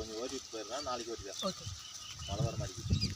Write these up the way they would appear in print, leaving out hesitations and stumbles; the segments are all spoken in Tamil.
கொஞ்சம் ஓட்டிட்டு போயிடுறேன், நாளைக்கு ஓட்டிடுறேன். ஓகே. மழை வர மாதிரி.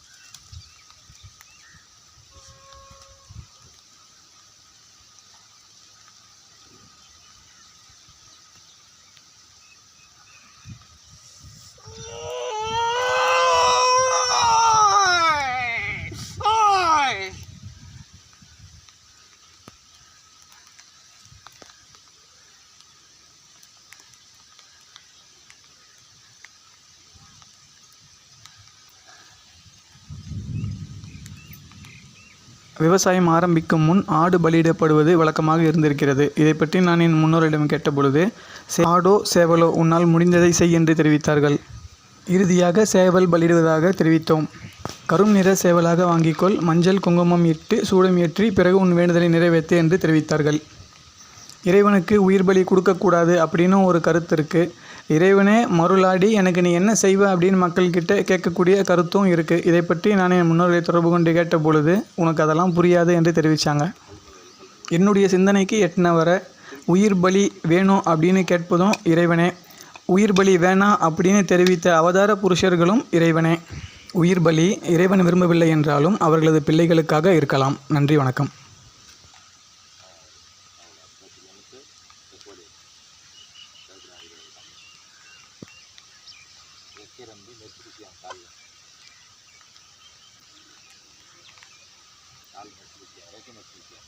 விவசாயம் ஆரம்பிக்கும் முன் ஆடு பலியிடப்படுவது வழக்கமாக இருந்திருக்கிறது. இதை பற்றி நான் என் முன்னோரிடம் கேட்டபொழுது, ஆடோ சேவலோ உன்னால் முடிந்ததை செய் என்று தெரிவித்தார்கள். இறுதியாக சேவல் பலியிடுவதாக தெரிவித்தோம். கரும் நிற சேவலாக வாங்கிக்கொள், மஞ்சள் குங்குமம் இட்டு சூடம் ஏற்றி பிறகு உன் வேண்டுதலை நிறைவேற்று என்று தெரிவித்தார்கள். இறைவனுக்கு உயிர் பலி கொடுக்கக்கூடாது அப்படின்னு ஒரு கருத்து இருக்குது. இறைவனே மருளாடி எனக்கு நீ என்ன செய்வ அப்படின்னு மக்கள்கிட்ட கேட்கக்கூடிய கருத்தும் இருக்குது. இதை பற்றி நான் என் முன்னோர்களை தொடர்பு கொண்டு கேட்ட பொழுது உனக்கு அதெல்லாம் புரியாது என்று தெரிவித்தாங்க. என்னுடைய சிந்தனைக்கு எட்டின வர உயிர் பலி வேணும் அப்படின்னு கேட்பதும் இறைவனே, உயிர் பலி வேணாம் அப்படின்னு தெரிவித்த அவதார புருஷர்களும் இறைவனே. உயிர் பலி இறைவன் விரும்பவில்லை என்றாலும் அவர்களது பிள்ளைகளுக்காக இருக்கலாம். நன்றி, வணக்கம். ரெண்டு நெருப்பிடிச்சான் கால் நெருப்பிடிச்சான், நெருப்பிடிச்சான்.